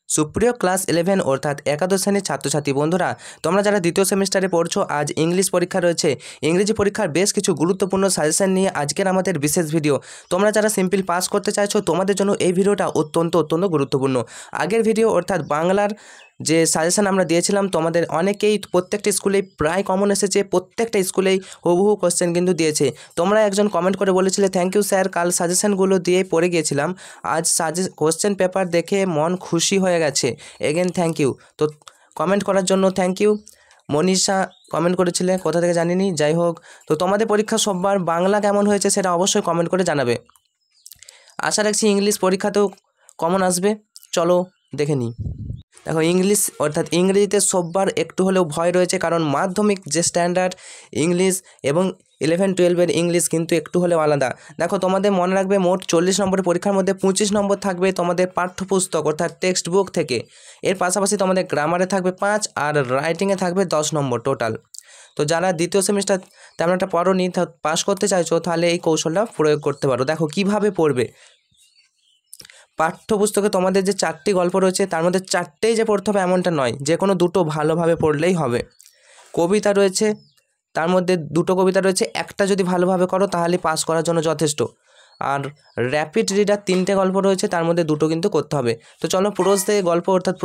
সুপ্রিয় ক্লাস 11 অর্থাৎ একাদশ শ্রেণীর ছাত্রছাত্রী বন্ধুরা, তোমরা যারা দ্বিতীয় সেমিস্টারে পড়ছো, আজ ইংলিশ পরীক্ষা রয়েছে। ইংরেজি পরীক্ষার বেশ কিছু গুরুত্বপূর্ণ সাজেশন নিয়ে আজকের আমাদের বিশেষ ভিডিও। তোমরা যারা সিম্পল পাস করতে চাইছো, তোমাদের জন্য এই ভিডিওটা অত্যন্ত গুরুত্বপূর্ণ। আগের ভিডিও অর্থাৎ বাংলার যে সাজেশন আমরা দিয়েছিলাম, তোমাদের অনেকেই প্রত্যেকটা স্কুলেই প্রায় কমন এসেছে, প্রত্যেকটা স্কুলেই হুবহু কোশ্চেন কিন্তু দিয়েছে। তোমরা একজন কমেন্ট করে বলেছিলে, থ্যাংক ইউ স্যার, কাল সাজেশনগুলো দিয়ে পড়ে গিয়েছিলাম, আজ কোশ্চেন পেপার দেখে মন খুশি হয়ে গেছে। Again thank you. তো কমেন্ট করার জন্য থ্যাংক ইউ। মনীষা কমেন্ট করেছিলে, কোথা থেকে জানিনি, যাই হোক। তো তোমাদের পরীক্ষা সববার বাংলা কেমন হয়েছে সেটা অবশ্যই কমেন্ট করে জানাবে। আশা রাখছি ইংলিশ পরীক্ষাতেও কমন আসবে। চলো দেখে নিই। দেখো, ইংলিশ অর্থাৎ ইংরেজিতে সববার একটু হলেও ভয় রয়েছে, কারণ মাধ্যমিক যে স্ট্যান্ডার্ড ইংলিশ এবং 11-12 ইংলিশ কিন্তু একটু হলেও আলাদা। দেখো, তোমাদের মনে রাখবে, মোট 40 নম্বরের পরীক্ষার মধ্যে 25 নম্বর থাকবে তোমাদের পাঠ্যপুস্তক অর্থাৎ টেক্সট বুক থেকে। এর পাশাপাশি তোমাদের গ্রামারে থাকবে 5 আর রাইটিংয়ে থাকবে 10 নম্বর টোটাল। তো যারা দ্বিতীয় সেমিস্টার তেমন একটা পড়োনি, পাস করতে চাইছো, তাহলে এই কৌশলটা প্রয়োগ করতে পারো। দেখো কিভাবে পড়বে। পাঠ্যপুস্তকে তোমাদের যে 4টি গল্প রয়েছে, তার মধ্যে 4টেই যে পড়তে হবে এমনটা নয়, যে কোনো দুটো ভালোভাবে পড়লেই হবে। কবিতা রয়েছে, তার মধ্যে 2টো কবিতা রয়েছে, একটা যদি ভালোভাবে করো তাহলে পাস করার জন্য যথেষ্ট। আর র্যাপিড রিডার 3টে গল্প রয়েছে, তার মধ্যে 2টো কিন্তু করতে হবে। তো চলো প্রোজ থেকে গল্প অর্থাৎ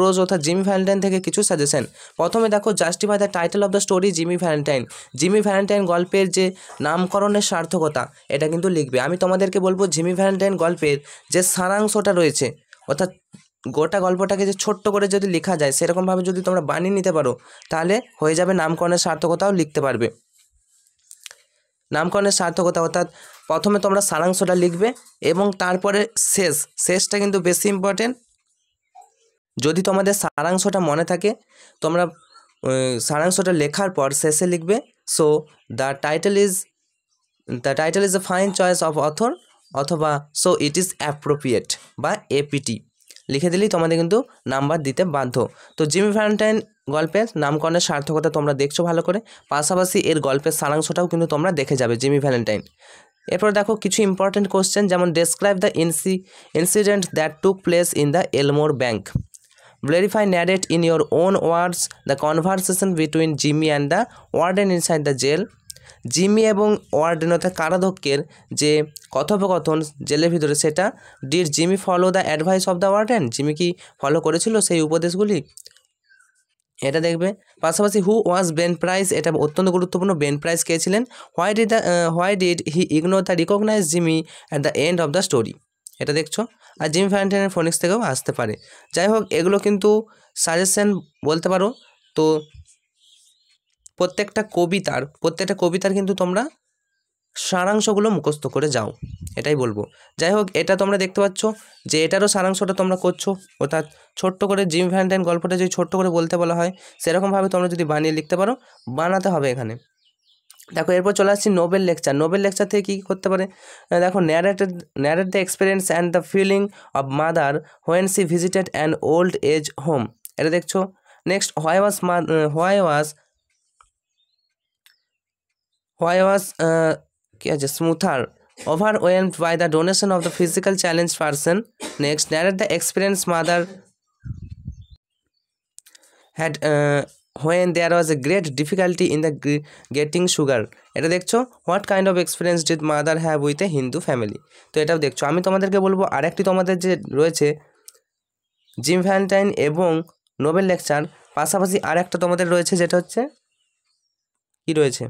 জিমি ভ্যালেন্টাইন থেকে কিছু সাজেশন। প্রথমে দেখো, justify the title of the story Jimmy Valentine. Jimmy Valentine গল্পের যে নামকরণের সার্থকতা, এটা কিন্তু লিখবে। আমি তোমাদেরকে বলবো, জিমি ভ্যালেন্টাইন গল্পের যে সারাংশটা রয়েছে, অর্থাৎ গোটা গল্পটাকে যে ছোট্ট করে যদি লেখা যায়, সেরকমভাবে যদি তোমরা বানিয়ে নিতে পারো, তাহলে হয়ে যাবে। নামকরণের সার্থকতাও লিখতে পারবে। নামকরণের সার্থকতা অর্থাৎ প্রথমে তোমরা সারাংশটা লিখবে এবং তারপরে শেষটা কিন্তু বেশি ইম্পর্টেন্ট। যদি তোমাদের সারাংশটা মনে থাকে, তোমরা সারাংশটা লেখার পর শেষে লিখবে, so the title is a fine choice of author, অথবা সো ইট ইজ অ্যাপ্রোপ্রিয়েট বা এপিটি লিখে দিলেই তোমাদের কিন্তু নাম্বার দিতে বাধ্য। তো জিমি ভ্যালেন্টাইন গল্পের নামকরণের সার্থকতা তোমরা দেখছো ভালো করে, পাশাপাশি এর গল্পের সারাংশটাও কিন্তু তোমরা দেখে যাবে জিমি ভ্যালেন্টাইন। এরপর দেখো কিছু ইম্পর্টেন্ট কোশ্চেন, যেমন describe the incident that took place in the Elmore bank. Verify, narrate in your own words the conversation between Jimmy and the warden inside the jail. Jimmy এবং warden অর্থাৎ কারাধ্যক্ষের যে কথোপকথন জেলের ভিতরে, সেটা did Jimmy follow the advice of the warden. Jimmy কি follow করেছিল সেই উপদেশগুলি, এটা দেখবে। পাশাপাশি হু ওয়াজ বেন প্রাইস, এটা অত্যন্ত গুরুত্বপূর্ণ। বেন প্রাইস কে ছিলেন। Why did he ignore the recognize Jimmy at the end of the story, এটা দেখছো। আর জিমি ভ্যালেন্টাইনের ফোনিক্স থেকেও আসতে পারে। যাই হোক, এগুলো কিন্তু সাজেশন বলতে পারো। তো প্রত্যেকটা কবিতার কিন্তু তোমরা সারাংশগুলো মুখস্থ করে যাও, এটাই বলবো। যাই হোক, এটা তোমরা দেখতে পাচ্ছ যে এটারও সারাংশটা তোমরা করছো, অর্থাৎ ছোট্ট করে জিমি ভ্যালেন্টাইন গল্পটা যদি ছোট্ট করে বলতে বলা হয়, সেরকমভাবে তোমরা যদি বানিয়ে লিখতে পারো, বানাতে হবে এখানে। দেখো, এরপর চলে আসছি নোবেল লেকচার থেকে কী করতে পারে। দেখো, narrate the experience and the feeling of mother when she visited an old age home, এটা দেখছো। নেক্সট, হোয়াই ওয়াজ কি আছে, smoother overwhelmed by the donation of the physical challenged person. Next, narrate the experience mother had when there was a great difficulty in the getting sugar, এটা দেখছো। what kind of experience did mother have with a Hindu family, তো এটাও দেখছো। আমি তোমাদেরকে বলবো, আরেকটি তোমাদের যে রয়েছে জিমি ভ্যালেন্টাইন এবং নোবেল লেকচার, পাশাপাশি আরেকটা তোমাদের রয়েছে, যেটা হচ্ছে কি রয়েছে,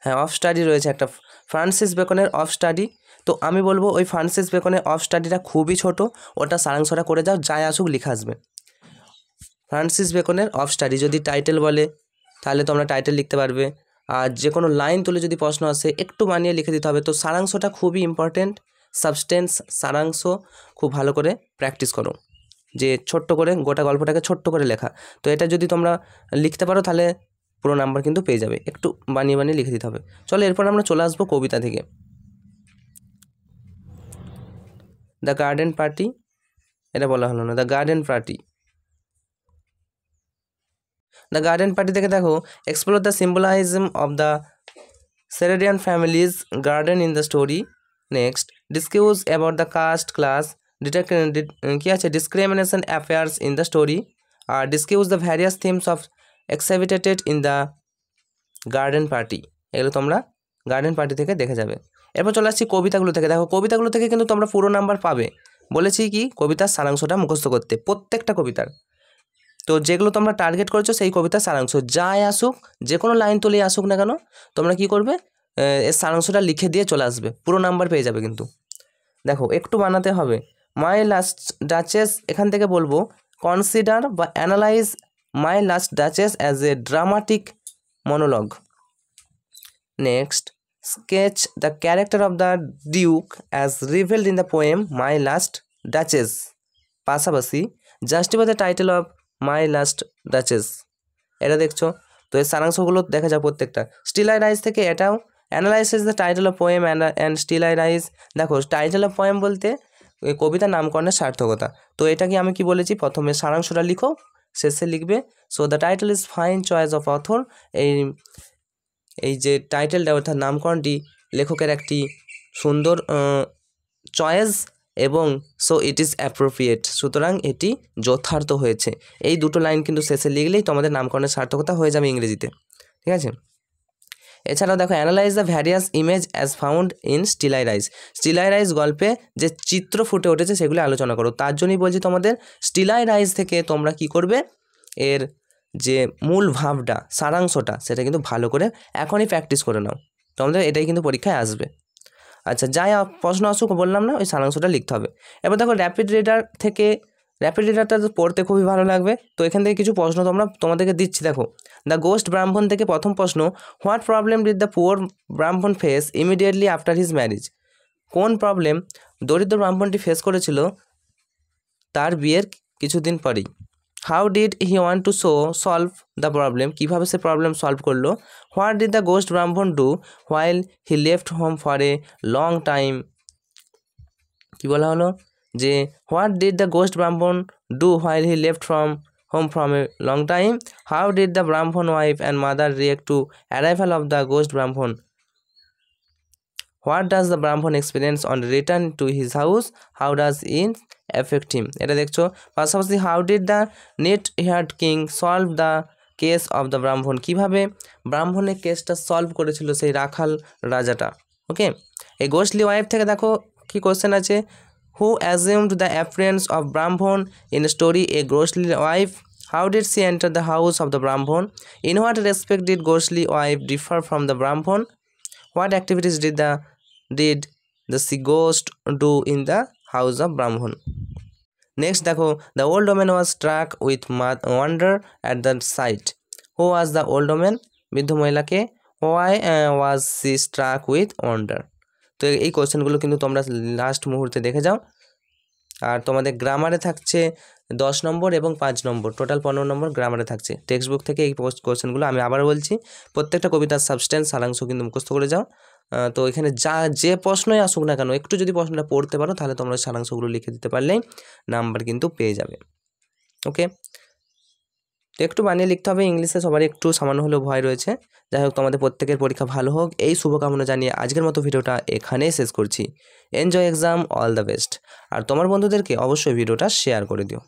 হ্যাঁ, অফ স্টাডি রয়েছে একটা, ফ্রান্সিস বেকনের অফ স্টাডি। তো আমি বলবো, ওই ফ্রান্সিস বেকনের অফ স্টাডিটা খুবই ছোট, ওটা সারাংশটা করে যাও, যাই আসুক লিখে আসবে। ফ্রান্সিস বেকনের অফ স্টাডি যদি টাইটেল বলে, তাহলে তোমরা টাইটেল লিখতে পারবে। আর যে কোনো লাইন তুলে যদি প্রশ্ন আসে, একটু বানিয়ে লিখে দিতে হবে। তো সারাংশটা খুবই ইম্পর্টেন্ট, সাবস্টেন্স সারাংশ খুব ভালো করে প্র্যাকটিস করো, যে ছোট্ট করে গোটা গল্পটাকে ছোট্ট করে লেখা। তো এটা যদি তোমরা লিখতে পারো, তাহলে পুরো নাম্বার কিন্তু পেয়ে যাবে। একটু বানিয়ে লিখে দিতে হবে। চলো, এরপর আমরা চলে আসবো কবিতা থেকে। দ্য গার্ডেন পার্টি, এটা বলা হলো না, দ্য গার্ডেন পার্টি থেকে দেখো, explore the symbolism of the Sheridan families garden in the story. Next, discuss about the caste class কি আছে, discrimination affairs in the story, আর discuss the various themes of exhibited in the garden party. এগুলো তোমরা garden party থেকে দেখে যাবে। এরপর চলে আসছি কবিতাগুলো থেকে। দেখো কবিতাগুলো থেকে কিন্তু তোমরা পুরো নাম্বার পাবে। বলেছি কি কবিতার সারাংশটা মুখস্থ করতে, প্রত্যেকটা কবিতার। তো যেগুলো তোমরা টার্গেট করেছো সেই কবিতার সারাংশ যাই আসুক, যে কোনো লাইন তুলেই আসুক না কেন, তোমরা কি করবে, এর সারাংশটা লিখে দিয়ে চলে আসবে, পুরো নাম্বার পেয়ে যাবে কিন্তু। দেখো একটু বানাতে হবে। মাই লাস্ট ডাচেস, এখান থেকে বলবো কনসিডার বা analyse My Last Duchess as a dramatic monologue. Next, sketch the character of the duke as revealed in the poem My Last Duchess. পাশাপাশি justify the title of My Last Duchess. এটা দেখছো তো, এর সারাংশগুলো দেখা যায় প্রত্যেকটা। Still I rise থেকে এটাও analysis the title of poem and still I rise. দেখো টাইটেল অফ পোয়েম বলতে ওই কবিতার নামকরণের সার্থকতা। তো এটাকে আমি কি বলেছি, প্রথমে সারাংশটা লিখো, শেষে লিখবে so the title is fine choice of author. এই যে টাইটেলটা অর্থাৎ নামকরণটি লেখকের একটি সুন্দর চয়েস, এবং সো ইট ইজ অ্যাপ্রোপ্রিয়েট, সুতরাং এটি যথার্থ হয়েছে। এই দুটো লাইন কিন্তু শেষে লিখলেই তোমাদের নামকরণের সার্থকতা হয়ে যাবে ইংরেজিতে, ঠিক আছে। এছাড়াও দেখো analyse the various image as found in still I rise. Still I rise গল্পে যে চিত্র ফুটে উঠেছে সেগুলি আলোচনা করো। তার জন্যই বলছি তোমাদের স্টিল আই রাইজ থেকে তোমরা কি করবে, এর যে মূল ভাবটা সারাংশটা সেটা কিন্তু ভালো করে এখনই প্র্যাকটিস করে নাও, তোমাদের এটাই কিন্তু পরীক্ষায় আসবে। আচ্ছা যাই প্রশ্ন আসুক বললাম না, ওই সারাংশটা লিখতে হবে। এবার দেখো র্যাপিড রিডার থেকে, র্যাপিড রিডারটা পড়তে খুবই ভালো লাগবে। তো এখান থেকে কিছু প্রশ্ন তোমাদেরকে দিচ্ছি। দেখো দ্য গোস্ট ব্রাহ্মণ থেকে প্রথম প্রশ্ন, what problem did the poor Brahmin face immediately after his marriage. কোন প্রবলেম দরিদ্র ব্রাহ্মণটি ফেস করেছিল তার বিয়ের কিছুদিন পরেই। How did he want to solve the problem, কীভাবে সে প্রবলেম সলভ করলো। What did the ghost Brahmin do while he left home for a long time. কী বলা হলো যে what did the ghost Brahmin do while he left home from a long time. How did the Brahmin wife and mother react to arrival of the ghost Brahmin. What does the Brahmin experience on return to his house, how does it effect him. এটা দেখছো। পাশাপাশি how did the net haired king solve the case of the Brahmin, কীভাবে ব্রাহ্মণের কেসটা solve করেছিল সেই রাখাল রাজাটা। ওকে, এই গোস্টলি wife থেকে দেখো কি কোশ্চেন আছে, who assumed the appearance of Brahmin in story a ghostly wife, how did she enter the house of the Brahmin, in what respect did ghostly wife differ from the Brahmin, what activities did the sea ghost do in the house of Brahman. Next দেখো the old woman was struck with wonder at the sight. Who was the old woman? বৃদ্ধ মহিলাকে why was she struck with wonder? তো এই কোশ্চেনগুলো কিন্তু তোমরা last মুহূর্তে দেখে যাও। আর তোমাদের গ্রামারে থাকছে 10 নম্বর এবং 5 নম্বর, টোটাল 15 নম্বর গ্রামারে থাকছে। টেক্সট বুক থেকে এই কোশ্চেনগুলো আমি আবার বলছি, প্রত্যেকটা কবিতার সাবস্টেন্স সারাংশ কিন্তু মুখস্থ করে যাও। তো এখানে যে প্রশ্নই আসুক না কেন, একটু যদি প্রশ্নটা পড়তে পারো তাহলে তোমরা সারাংশগুলো লিখে দিতে পারলেই নাম্বার কিন্তু পেয়ে যাবে। ওকে, তো একটু বানিয়ে লিখতে হবে, ইংলিশে সবারই একটু সামান্য হলেও ভয় রয়েছে। যাই হোক তোমাদের প্রত্যেকের পরীক্ষা ভালো হোক, এই শুভকামনা জানিয়ে আজকের মতো ভিডিওটা এখানেই শেষ করছি। Enjoy exam, all the best. আর তোমার বন্ধুদেরকে অবশ্যই ভিডিওটা শেয়ার করে দিও।